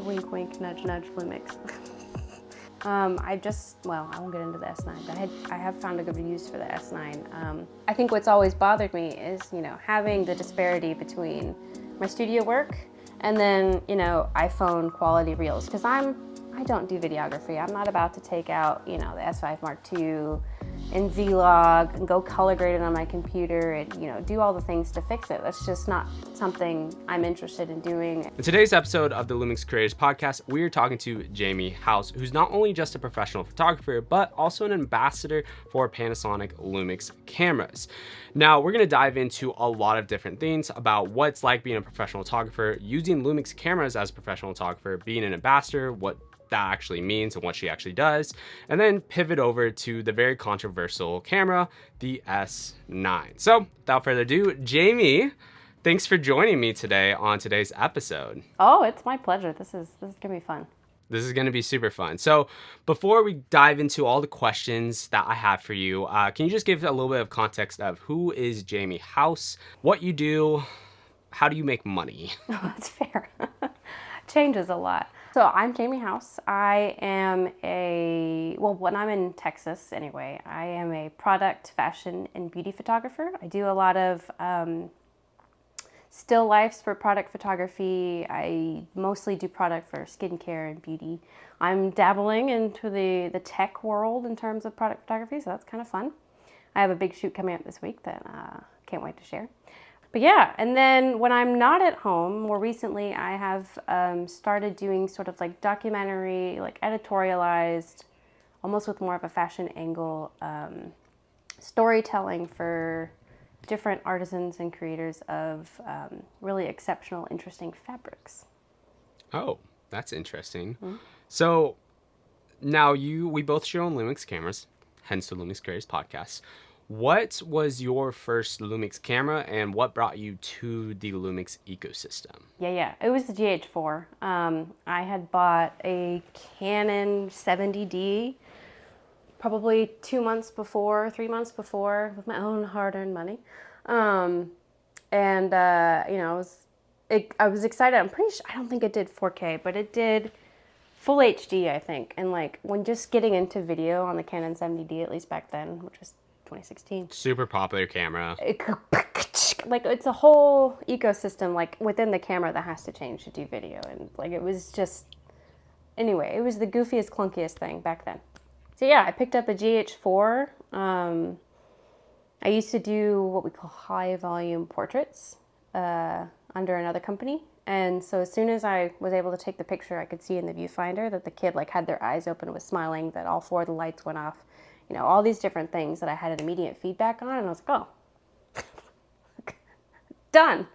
Wink, wink, nudge, nudge, Lumix. I won't get into the S9, but I have found a good use for the S9. I think what's always bothered me is, having the disparity between my studio work and then, iPhone quality reels, because I don't do videography. I'm not about to take out, the S5 Mark II and vlog and go color grade it on my computer and, do all the things to fix it. That's just not something I'm interested in doing. In today's episode of the Lumix Creators Podcast, we are talking to Jamie House, who's not only just a professional photographer, but also an ambassador for Panasonic Lumix cameras. Now, we're gonna dive into a lot of different things about what it's like being a professional photographer, using Lumix cameras as a professional photographer, being an ambassador, what that actually means and what she actually does, and then pivot over to the very controversial camera, the S9. So without further ado, Jamie, thanks for joining me today on today's episode. Oh, it's my pleasure. This is gonna be fun. This is going to be super fun. So before we dive into all the questions that I have for you, can you just give a little bit of context of who is Jamie House, what you do, how do you make money? Oh, that's fair. Changes a lot. So I'm Jamie House. I am when I'm in Texas anyway, I am a product, fashion, and beauty photographer. I do a lot of still lifes for product photography. I mostly do product for skincare and beauty. I'm dabbling into the tech world in terms of product photography, so that's kind of fun. I have a big shoot coming up this week that can't wait to share. But yeah, and then when I'm not at home, more recently I have started doing sort of like documentary, like editorialized, almost with more of a fashion angle, storytelling for different artisans and creators of really exceptional, interesting fabrics. Oh, that's interesting. Mm-hmm. So now we both share on Lumix cameras, hence the Lumix Creators Podcast. What was your first Lumix camera and what brought you to the Lumix ecosystem? Yeah, it was the GH4. I had bought a Canon 70D probably 3 months before, with my own hard-earned money. I was excited. I'm pretty sure, I don't think it did 4K, but it did full HD, I think. And like when just getting into video on the Canon 70D, at least back then, which was 2016. Super popular camera. Like it's a whole ecosystem like within the camera that has to change to do video. And like it was just, anyway, it was the goofiest, clunkiest thing back then. So yeah, I picked up a GH4. I used to do what we call high volume portraits under another company. And so as soon as I was able to take the picture, I could see in the viewfinder that the kid like had their eyes open and was smiling, that all 4 of the lights went off. All these different things that I had an immediate feedback on. And I was like, oh, done.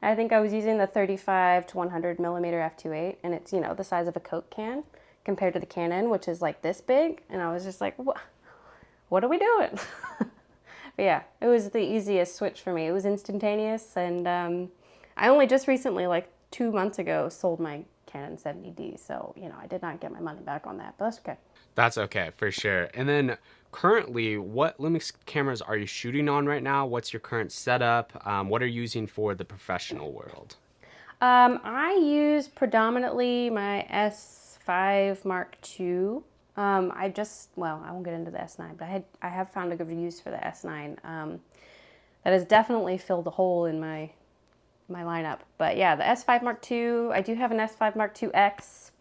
I think I was using the 35 to 100 millimeter f2.8, and it's, the size of a Coke can compared to the Canon, which is like this big. And I was just like, what are we doing? But yeah, it was the easiest switch for me. It was instantaneous. And I only just recently, like 2 months ago, sold my Canon 70D. So, I did not get my money back on that, but that's okay. That's okay, for sure. And then currently, what Lumix cameras are you shooting on right now? What's your current setup? What are you using for the professional world? I use predominantly my S5 Mark II. I won't get into the S9, but I have found a good use for the S9. That has definitely filled a hole in my lineup. But yeah, the S5 Mark II, I do have an S5 Mark II X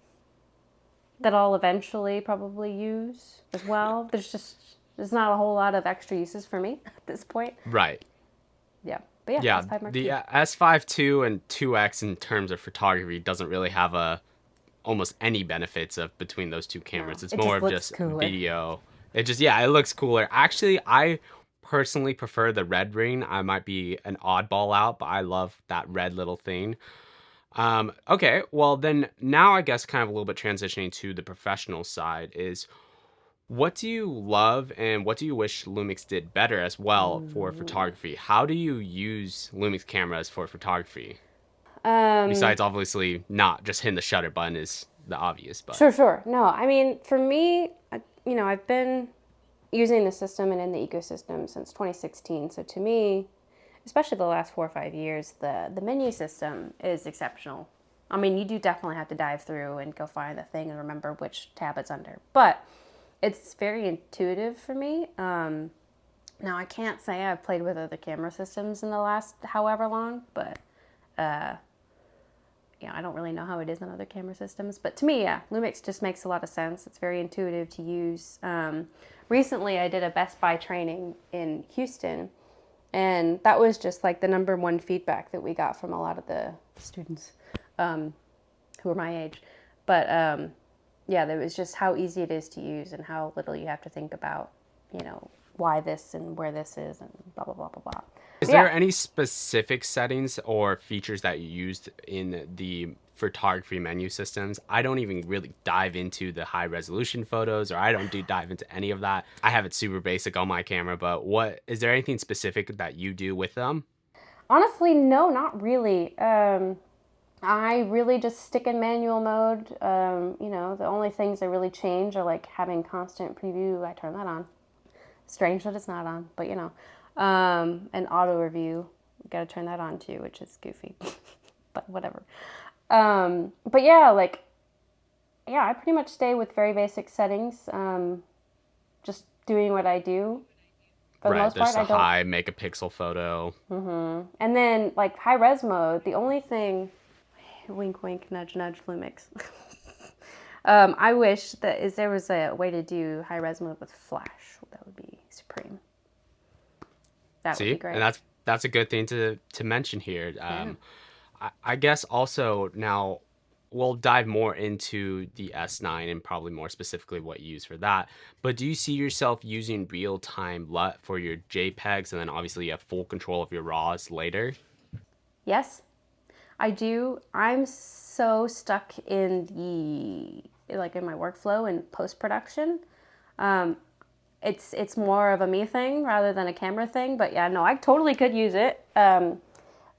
that I'll eventually probably use as well. There's not a whole lot of extra uses for me at this point. Right. Yeah. But yeah, S5 Mark II. The S5 II and 2X in terms of photography doesn't really have almost any benefits of between those two cameras. No, it's more of just cooler. Video. It looks cooler. Actually, I personally prefer the red ring. I might be an oddball out, but I love that red little thing. Okay, well then now I guess kind of a little bit transitioning to the professional side is, what do you love and what do you wish Lumix did better as well for photography? How do you use Lumix cameras for photography? Besides obviously not just hitting the shutter button is the obvious, but. Sure. No, I mean, for me, I've been using the system and in the ecosystem since 2016. So to me, especially the last 4 or 5 years, the menu system is exceptional. I mean, you do definitely have to dive through and go find the thing and remember which tab it's under. But it's very intuitive for me. Now, I can't say I've played with other camera systems in the last however long, but yeah, I don't really know how it is on other camera systems. But to me, yeah, Lumix just makes a lot of sense. It's very intuitive to use. Recently, I did a Best Buy training in Houston, and that was just like the #1 feedback that we got from a lot of the students who are my age. But yeah, there was just how easy it is to use and how little you have to think about, you know, why this and where this is and blah, blah, blah, blah, blah. Is there any specific settings or features that you used in the photography menu systems? I don't even really dive into the high resolution photos, or I don't dive into any of that. I have it super basic on my camera, but is there anything specific that you do with them? Honestly, no, not really. I really just stick in manual mode. You know, the only things that really change are like having constant preview. I turn that on. Strange that it's not on, but you know. And auto review, got to turn that on too, which is goofy, but whatever. But yeah, like, yeah, I pretty much stay with very basic settings. Just doing what I do. For the most part, there's a high megapixel photo. And then like high res mode, the only thing, wink, wink, nudge, nudge, Lumix. I wish that there was a way to do high res mode with flash. That would be supreme. That would be great. And that's a good thing to mention here. I guess also now we'll dive more into the S9 and probably more specifically what you use for that. But do you see yourself using real-time LUT for your JPEGs, and then obviously you have full control of your RAWs later? Yes, I do. I'm so stuck in in my workflow and post-production. It's more of a me thing rather than a camera thing, but yeah, no, I totally could use it.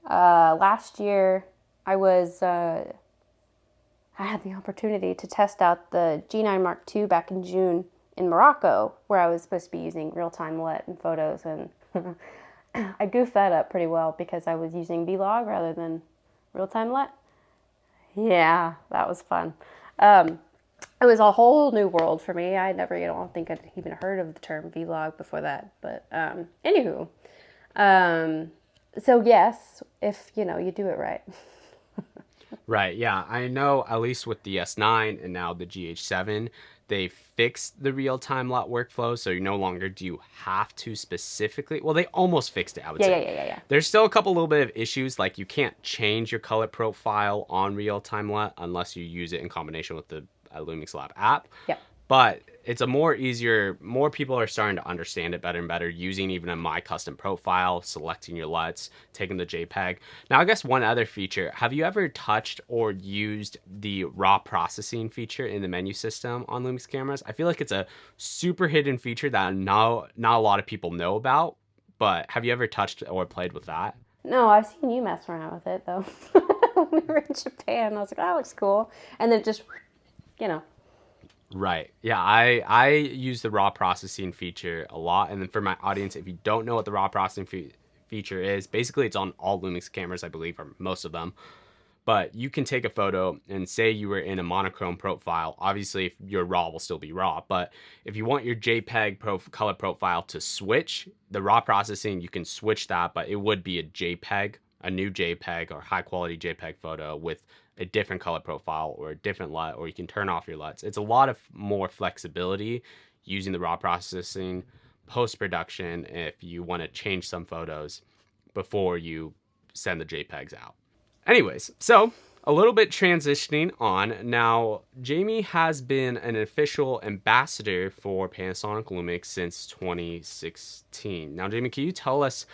Last year, I had the opportunity to test out the G9 Mark II back in June in Morocco, where I was supposed to be using real-time LUT in photos, and I goofed that up pretty well because I was using Vlog rather than real-time LUT. Yeah, that was fun. It was a whole new world for me. I don't think I'd even heard of the term Vlog before that. But anywho, so yes, if you do it right. Right. Yeah, I know. At least with the S9 and now the GH7, they fixed the real-time LUT workflow, so you no longer do have to specifically. Well, they almost fixed it. I would say. Yeah. There's still a couple little bit of issues, like you can't change your color profile on real-time LUT unless you use it in combination with the Lumix Lab app. Yep. But it's more people are starting to understand it better and better, using even a My Custom profile, selecting your LUTs, taking the JPEG. Now, I guess one other feature, have you ever touched or used the raw processing feature in the menu system on Lumix cameras? I feel like it's a super hidden feature that not a lot of people know about, but have you ever touched or played with that? No, I've seen you mess around with it, though. When we were in Japan, I was like, oh, that looks cool. And then just, Right. Yeah, I use the raw processing feature a lot. And then for my audience, if you don't know what the raw processing feature is, basically it's on all Lumix cameras, I believe, or most of them. But you can take a photo and say you were in a monochrome profile. Obviously, if your RAW will still be RAW. But if you want your JPEG color profile to switch, the raw processing, you can switch that, but it would be a JPEG, a new JPEG or high quality JPEG photo with a different color profile or a different LUT, or you can turn off your LUTs. It's a lot of more flexibility using the raw processing post-production if you want to change some photos before you send the JPEGs out. Anyways, so a little bit transitioning on. Now, Jamie has been an official ambassador for Panasonic Lumix since 2016. Now, Jamie, can you tell us,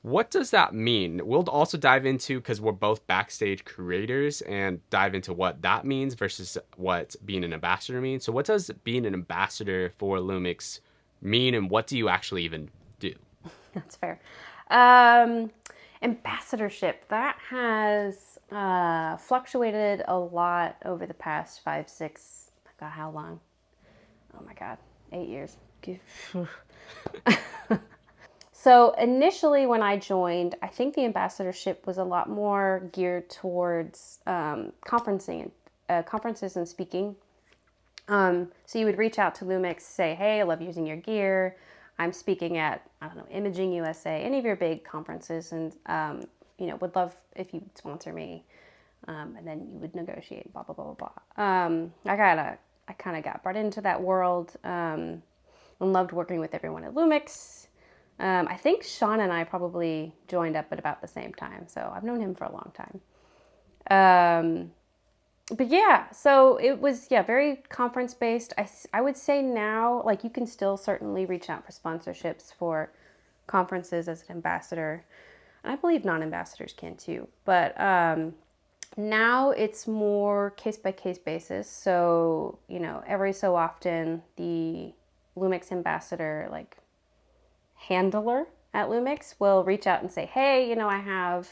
what does that mean? We'll also dive into, because we're both Backstage creators, and dive into what that means versus what being an ambassador means. So what does being an ambassador for Lumix mean, and what do you actually even do? That's fair. Ambassadorship, that has fluctuated a lot over the past 5, 6, God, how long? Oh my God, 8 years. So initially when I joined, I think the ambassadorship was a lot more geared towards conferences and speaking. So you would reach out to Lumix, say, hey, I love using your gear. I'm speaking at, I don't know, Imaging USA, any of your big conferences, and, would love if you would sponsor me. And then you would negotiate, blah, blah, blah, blah, blah. I kind of got brought into that world and loved working with everyone at Lumix. I think Sean and I probably joined up at about the same time, so I've known him for a long time. But yeah, so it was, very conference based. I would say now, like, you can still certainly reach out for sponsorships for conferences as an ambassador. And I believe non-ambassadors can too. But now it's more case by case basis. So, every so often the Lumix Ambassador, like, handler at Lumix will reach out and say, hey, I have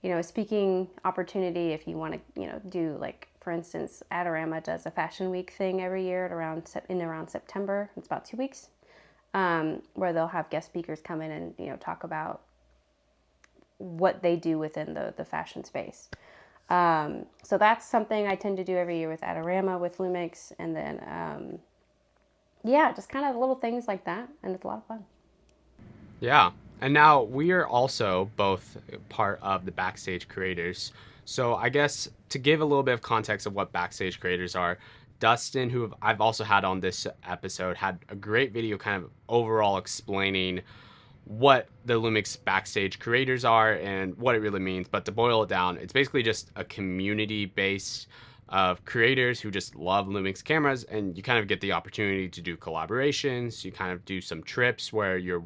a speaking opportunity if you want to, do, like, for instance, ARRI does a Fashion Week thing every year around September. It's about 2 weeks, where they'll have guest speakers come in and, talk about what they do within the fashion space. So that's something I tend to do every year with ARRI with Lumix. And then, just kind of little things like that. And it's a lot of fun. Yeah. And now we are also both part of the Backstage creators. So I guess to give a little bit of context of what Backstage creators are, Dustin, who I've also had on this episode, had a great video kind of overall explaining what the Lumix Backstage creators are and what it really means. But to boil it down, it's basically just a community based of creators who just love Lumix cameras, and you kind of get the opportunity to do collaborations. You kind of do some trips where you're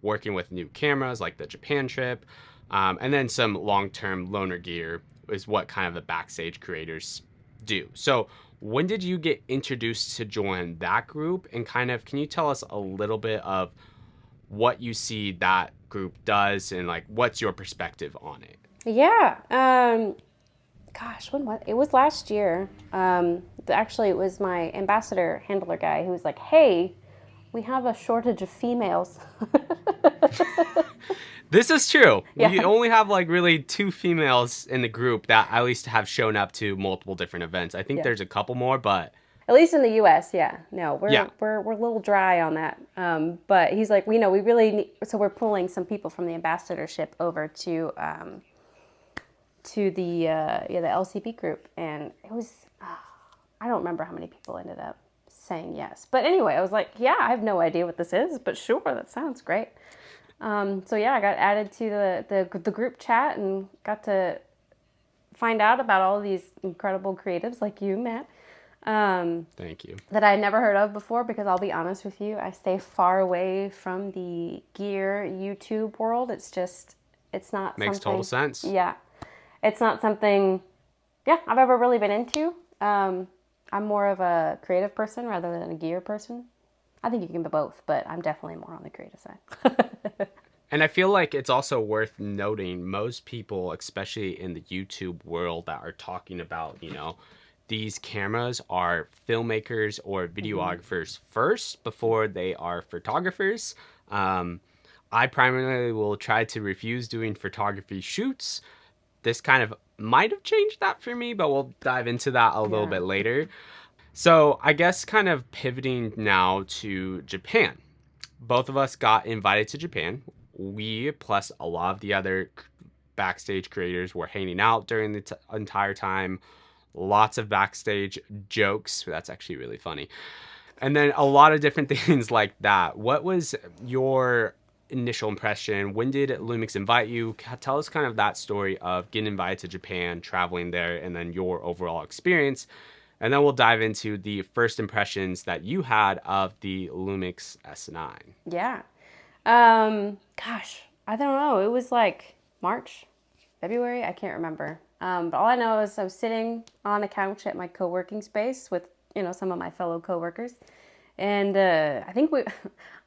working with new cameras, like the Japan trip, and then some long-term loaner gear is what kind of the Backstage creators do. So when did you get introduced to join that group, and kind of can you tell us a little bit of what you see that group does and like what's your perspective on it? Yeah. When was it? It was last year. Actually, it was my ambassador handler guy who was like, hey, we have a shortage of females. This is true. Yeah. We only have like really 2 females in the group that at least have shown up to multiple different events. I think there's a couple more, but at least in the U.S., yeah. No, we're a little dry on that. But he's like, we really need, so we're pulling some people from the ambassadorship over to the LCP group, and it was I don't remember how many people ended up saying yes. But anyway, I was like, yeah, I have no idea what this is, but sure, that sounds great. So yeah, I got added to the group chat and got to find out about all these incredible creatives like you, Matt. Thank you. That I had never heard of before, because I'll be honest with you, I stay far away from the gear YouTube world. It's not Makes total sense. Yeah. It's not something, I've ever really been into. I'm more of a creative person rather than a gear person. I think you can be both, but I'm definitely more on the creative side. And I feel like it's also worth noting, most people, especially in the YouTube world, that are talking about, these cameras are filmmakers or videographers first before they are photographers. I primarily will try to refuse doing photography shoots. This kind of might have changed that for me, but we'll dive into that a little bit later. So I guess kind of pivoting now to Japan. Both of us got invited to Japan. We, plus a lot of the other Backstage creators, were hanging out during the entire time. Lots of backstage jokes. That's actually really funny. And then a lot of different things like that. What was your initial impression? When did Lumix invite you? Tell us kind of that story of getting invited to Japan, traveling there, and then your overall experience. And then we'll dive into the first impressions that you had of the Lumix S9. Yeah. I don't know. It was like March, February. I can't remember. But all I know is I was sitting on a couch at my co-working space with, some of my fellow co-workers. And I think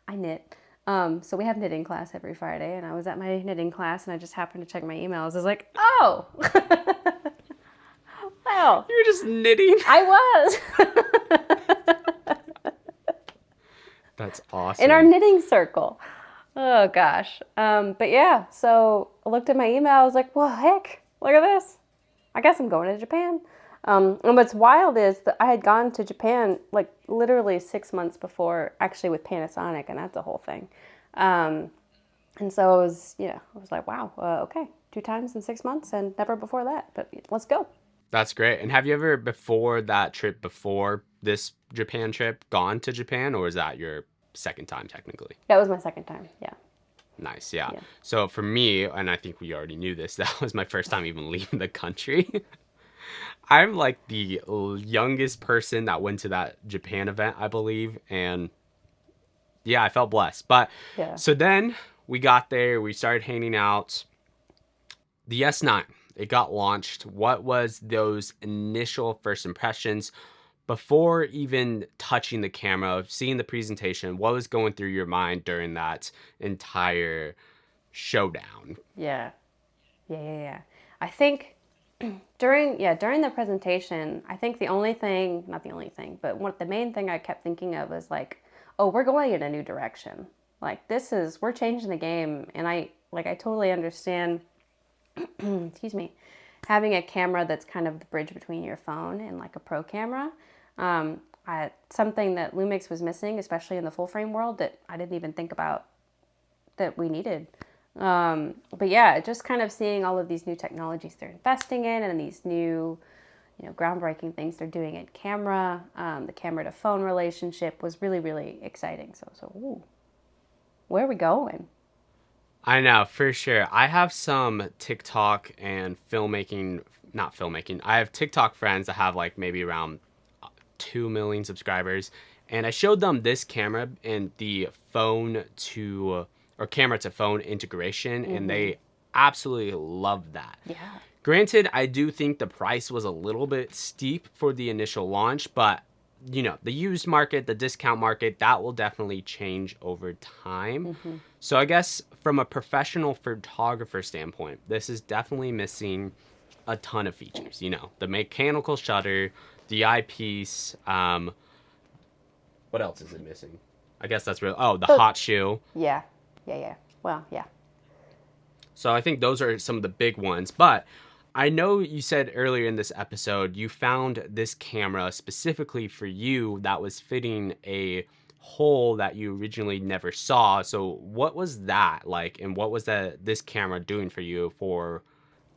I knit. So we have knitting class every Friday, and I was at my knitting class, and I just happened to check my emails. I was like, oh, wow. You were just knitting? I was. That's awesome. In our knitting circle. Oh gosh. But yeah, so I looked at my email. I was like, well, heck, look at this. I guess I'm going to Japan. And what's wild is that I had gone to Japan like literally 6 months before, actually with Panasonic, and that's a whole thing. And so I was, I was like, wow, okay, 2 times in 6 months and never before that, but let's go. That's great. And have you ever, before that trip, before this Japan trip, gone to Japan, or is that your second time technically? That was my second time, yeah. Nice, yeah. Yeah. So for me, and I think we already knew this, that was my first time even leaving the country. I'm like the youngest person that went to that Japan event, I believe, and yeah, I felt blessed. But Yeah. so then we got there, we started hanging out. The S9, it got launched. What was those initial first impressions before even touching the camera, seeing the presentation? What was going through your mind during that entire showdown? Yeah. Yeah. I think during the presentation, I think the only thing, not the only thing, but the main thing I kept thinking of was like, oh, we're going in a new direction. Like we're changing the game. And I totally understand, excuse me, having a camera that's kind of the bridge between your phone and like a pro camera. Something that Lumix was missing, especially in the full frame world, that I didn't even think about that we needed. But yeah, just kind of seeing all of these new technologies they're investing in and these new, groundbreaking things they're doing in camera, the camera to phone relationship was really, really exciting. So ooh, where are we going? I know, for sure. I have some TikTok and not filmmaking. I have TikTok friends that have like maybe around 2 million subscribers. And I showed them this camera and the camera to phone integration, and they absolutely love that. Yeah. Granted, I do think the price was a little bit steep for the initial launch, but the used market, the discount market, that will definitely change over time. So I guess from a professional photographer standpoint, this is definitely missing a ton of features. The mechanical shutter, the eyepiece. What else is it missing? I guess that's real. Oh, the hot shoe. Yeah. Well, yeah. So I think those are some of the big ones. But I know you said earlier in this episode you found this camera specifically for you that was fitting a hole that you originally never saw. So what was that like, and what was this camera doing for you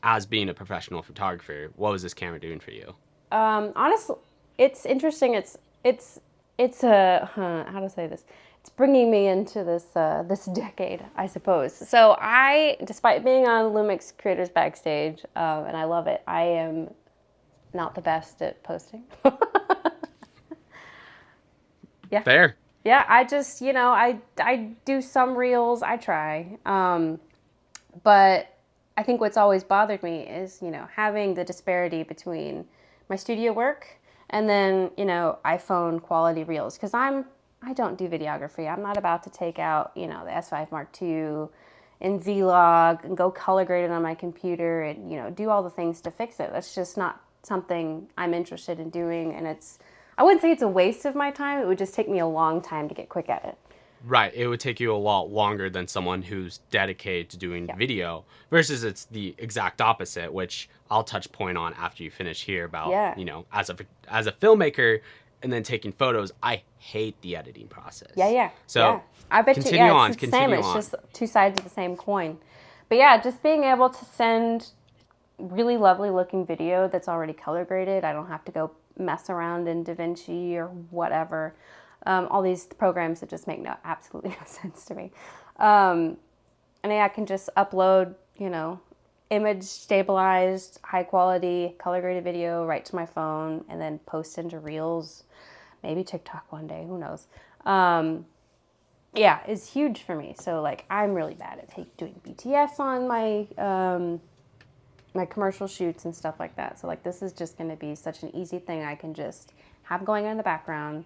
as being a professional photographer? What was this camera doing for you? Honestly, it's interesting. It's how to say this? It's bringing me into this decade, I suppose. So despite being on Lumix Creators Backstage, and I love it, I am not the best at posting. Yeah. Fair. Yeah, I just, I do some reels, I try. But I think what's always bothered me is, having the disparity between my studio work and then, iPhone quality reels. Because I don't do videography. I'm not about to take out, the S5 Mark II and Vlog and go color grade it on my computer and, do all the things to fix it. That's just not something I'm interested in doing. And I wouldn't say it's a waste of my time. It would just take me a long time to get quick at it. Right. It would take you a lot longer than someone who's dedicated to doing video versus it's the exact opposite, which I'll touch point on after you finish here about, as a filmmaker and then taking photos, I hate the editing process. Yeah. So I bet continue you, on, it's the same. It's just two sides of the same coin. But yeah, just being able to send really lovely looking video that's already color graded. I don't have to go mess around in DaVinci or whatever. All these programs that just make absolutely no sense to me. And I can just upload, image stabilized, high quality, color graded video right to my phone and then post into Reels, maybe TikTok one day, who knows. Yeah, it's huge for me. So like, I'm really bad at doing BTS on my, my commercial shoots and stuff like that. So like, this is just going to be such an easy thing I can just have going on in the background.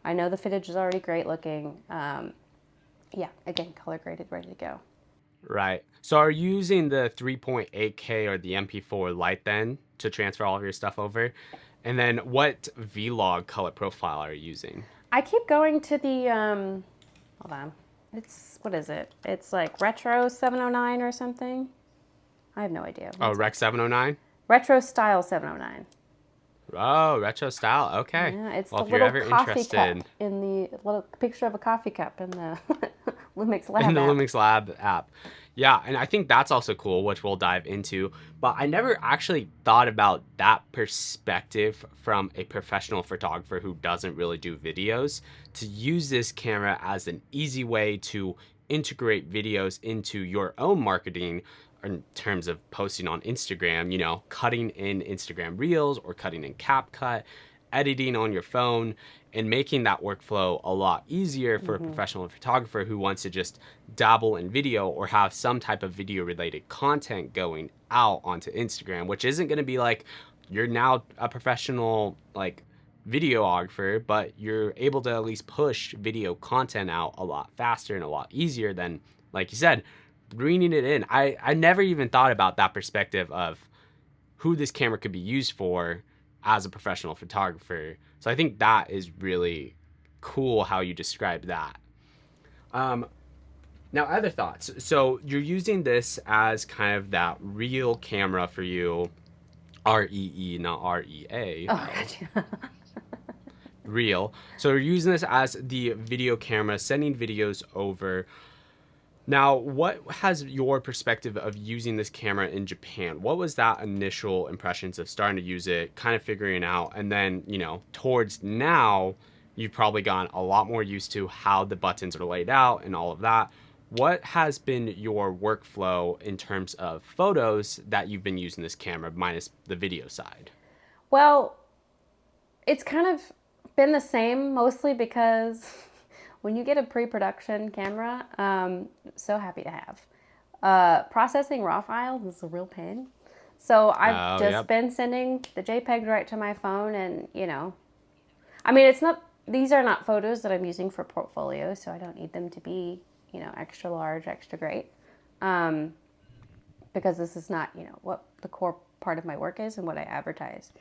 I know the footage is already great looking. Yeah, again, color graded, ready to go. Right. So are you using the 3.8K or the MP4 Lite then to transfer all of your stuff over? And then what Vlog color profile are you using? I keep going to the, hold on. It's, what is it? It's like Retro 709 or something. I have no idea. Oh, Rec 709? Retro Style 709. Oh, retro style. Okay. Yeah, it's Well, the if you're little ever coffee interested cup in the little picture of a coffee cup in the Lumix Lab in the app. Lumix Lab app. Yeah, and I think that's also cool, which we'll dive into. But I never actually thought about that perspective from a professional photographer who doesn't really do videos, to use this camera as an easy way to integrate videos into your own marketing in terms of posting on Instagram, you know, cutting in Instagram Reels or cutting in CapCut, editing on your phone, and making that workflow a lot easier for a professional photographer who wants to just dabble in video or have some type of video related content going out onto Instagram, which isn't going to be like you're now a professional like videographer, but you're able to at least push video content out a lot faster and a lot easier than, like you said, bringing it in. I never even thought about that perspective of who this camera could be used for as a professional photographer. So I think that is really cool how you described that. Now, other thoughts. So you're using this as kind of that real camera for you, REE, not REA. Oh, gotcha. Real. So you're using this as the video camera, sending videos over. Now, what has your perspective of using this camera in Japan? What was that initial impressions of starting to use it, kind of figuring out, and then, you know, towards now, you've probably gotten a lot more used to how the buttons are laid out and all of that. What has been your workflow in terms of photos that you've been using this camera, minus the video side? Well, it's kind of been the same, mostly because when you get a pre-production camera, so happy to have. Processing raw files is a real pain. So I've just been sending the JPEG right to my phone, and, you know, I mean, these are not photos that I'm using for portfolio, so I don't need them to be, you know, extra large, extra great. Because this is not, you know, what the core part of my work is and what I advertise.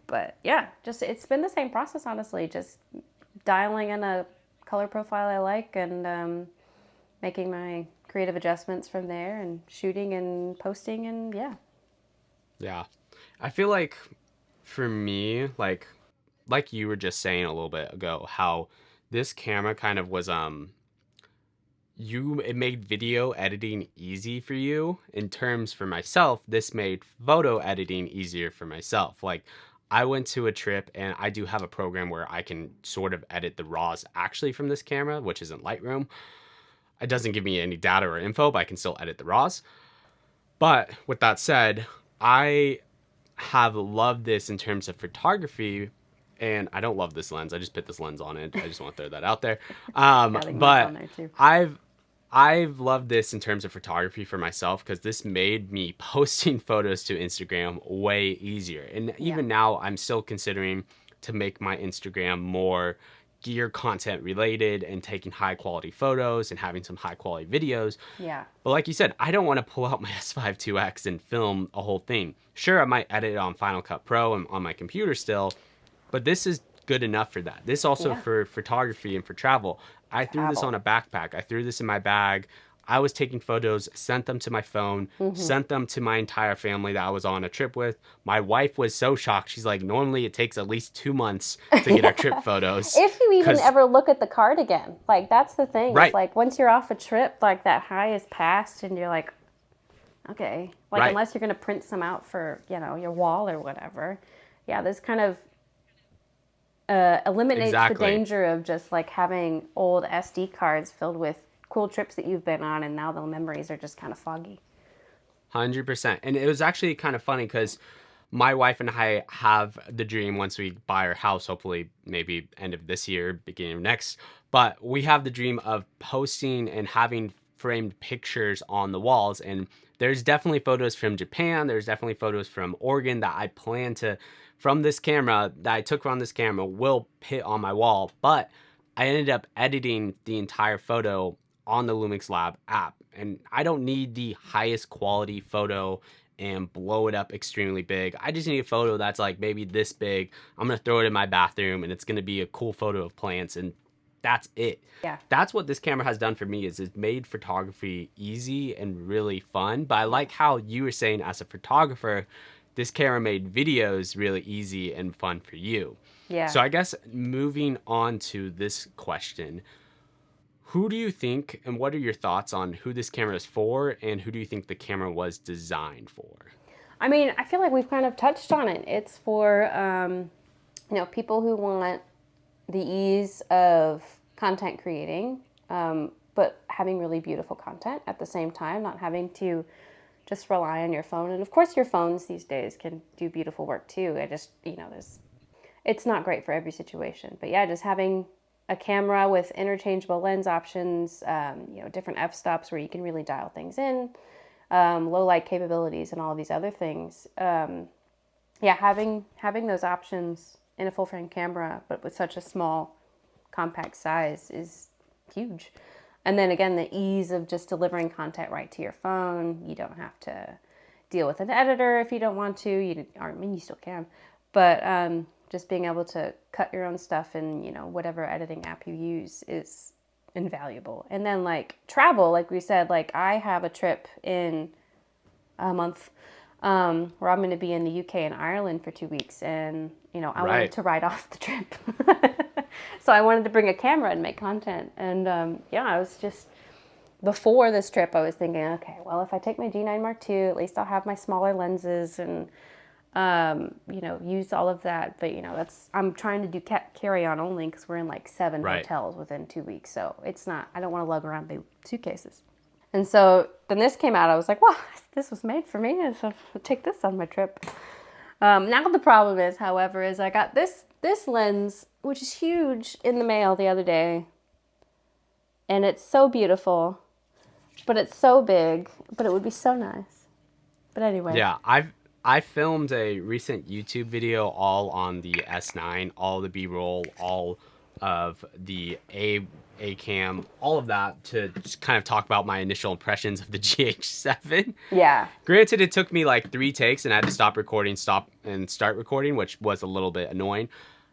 But yeah, it's been the same process, honestly, just dialing in a color profile I like and making my creative adjustments from there and shooting and posting, and yeah. I feel like for me, like you were just saying a little bit ago, how this camera kind of was it made video editing easy for you. In terms for myself, this made photo editing easier for myself. Like, I went to a trip, and I do have a program where I can sort of edit the RAWs actually from this camera, which isn't Lightroom. It doesn't give me any data or info, but I can still edit the RAWs. But with that said, I have loved this in terms of photography, and I don't love this lens. I just put this lens on it. I just want to throw that out there. But I've loved this in terms of photography for myself, because this made me posting photos to Instagram way easier. And even now, I'm still considering to make my Instagram more gear content related and taking high quality photos and having some high quality videos. Yeah. But like you said, I don't want to pull out my S5 2X and film a whole thing. Sure, I might edit it on Final Cut Pro and on my computer still, but this is good enough for that. This also for photography and for travel. I threw this on a backpack. I threw this in my bag. I was taking photos, sent them to my phone, sent them to my entire family that I was on a trip with. My wife was so shocked. She's like, normally it takes at least 2 months to get our trip photos. If you even ever look at the card again. Like, that's the thing. Right. It's like, once you're off a trip, like, that high is past, and you're like, okay. Like, unless you're going to print some out for, you know, your wall or whatever. Yeah, this kind of eliminates the danger of just, like, having old SD cards filled with cool trips that you've been on, and now the memories are just kind of foggy. 100%. And it was actually kind of funny because my wife and I have the dream, once we buy our house, hopefully maybe end of this year, beginning of next, but we have the dream of posting and having framed pictures on the walls. And there's definitely photos from Japan. There's definitely photos from Oregon that I plan to, from this camera, that I took from this camera, will put on my wall. But I ended up editing the entire photo on the Lumix Lab app. And I don't need the highest quality photo and blow it up extremely big. I just need a photo that's like maybe this big. I'm going to throw it in my bathroom, and it's going to be a cool photo of plants. And that's it. Yeah. That's what this camera has done for me, is it's made photography easy and really fun. But I like how you were saying, as a photographer, this camera made videos really easy and fun for you. Yeah. So I guess moving on to this question, who do you think, and what are your thoughts on who this camera is for, and who do you think the camera was designed for? I mean, I feel like we've kind of touched on it. It's for, you know, people who want the ease of content creating, but having really beautiful content at the same time, not having to just rely on your phone. And of course, your phones these days can do beautiful work too. I just, you know, it's not great for every situation. But yeah, just having a camera with interchangeable lens options, you know, different f-stops where you can really dial things in, low light capabilities and all of these other things. Yeah, having those options in a full frame camera, but with such a small, compact size is huge. And then again, the ease of just delivering content right to your phone. You don't have to deal with an editor if you don't want to. I mean, you still can, but just being able to cut your own stuff in, you know, whatever editing app you use is invaluable. And then like travel, like we said, like I have a trip in a month where I'm going to be in the UK and Ireland for 2 weeks, and you know, I wanted to write off the trip. So I wanted to bring a camera and make content. And yeah, I was just, before this trip, I was thinking, okay, well, if I take my G9 Mark II, at least I'll have my smaller lenses and, you know, use all of that. But, you know, I'm trying to do carry-on only because we're in like 7 hotels within 2 weeks. So it's not, I don't want to lug around big suitcases. And so then this came out, I was like, well, this was made for me, so I'll take this on my trip. Now the problem is, however, is I got this lens, which is huge, in the mail the other day. And it's so beautiful, but it's so big, but it would be so nice. But anyway. Yeah, I filmed a recent YouTube video all on the S9, all the B-roll, all of the A cam, all of that, to just kind of talk about my initial impressions of the GH7. Yeah. Granted, it took me like 3 takes and I had to stop recording, stop and start recording, which was a little bit annoying.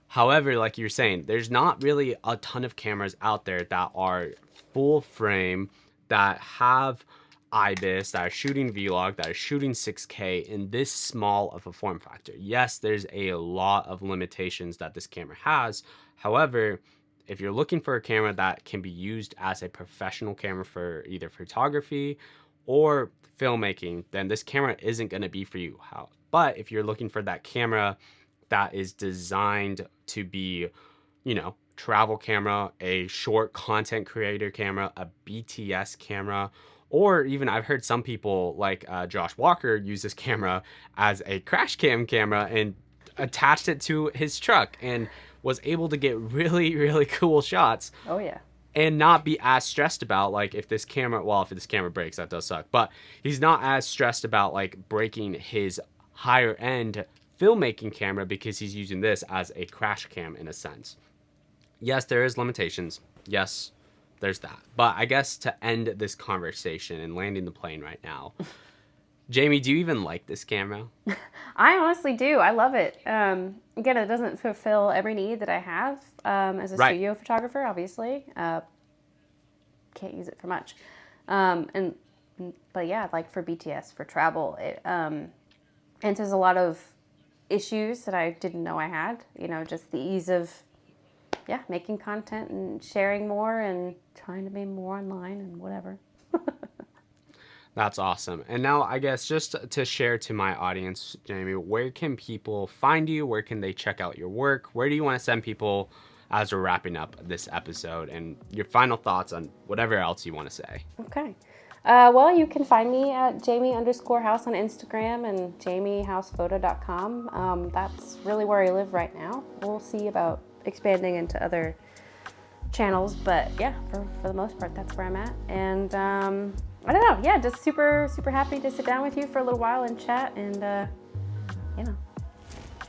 However, like you're saying, there's not really a ton of cameras out there that are full frame, that have IBIS, that are shooting vlog, that are shooting 6K in this small of a form factor. Yes, there's a lot of limitations that this camera has. However, if you're looking for a camera that can be used as a professional camera for either photography or filmmaking, then this camera isn't going to be for you. But if you're looking for that camera that is designed to be, you know, travel camera, a short content creator camera, a BTS camera, or even I've heard some people like Josh Walker use this camera as a crash cam camera and attached it to his truck and was able to get really, really cool shots. Oh, yeah. And not be as stressed about, like, if this camera breaks, that does suck. But he's not as stressed about, like, breaking his higher end filmmaking camera because he's using this as a crash cam in a sense. Yes, there is limitations. Yes, there's that. But I guess to end this conversation and landing the plane right now, Jamie, do you even like this camera? I honestly do. I love it. Again, it doesn't fulfill every need that I have as a studio photographer, obviously. Can't use it for much. But yeah, like for BTS, for travel, it answers a lot of issues that I didn't know I had. You know, just the ease of, making content and sharing more and trying to be more online and whatever. That's awesome. And now I guess just to share to my audience, Jamie, where can people find you? Where can they check out your work? Where do you want to send people as we're wrapping up this episode, and your final thoughts on whatever else you want to say? Okay. Well, you can find me at Jamie_House on Instagram and JamieHousePhoto.com. That's really where I live right now. We'll see about expanding into other channels, but yeah, for the most part, that's where I'm at. And I don't know, just super, super happy to sit down with you for a little while and chat and,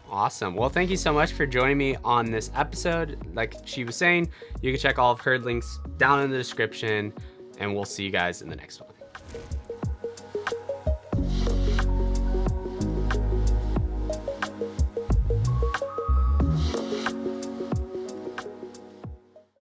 Awesome. Well, thank you so much for joining me on this episode. Like she was saying, you can check all of her links down in the description, and we'll see you guys in the next one.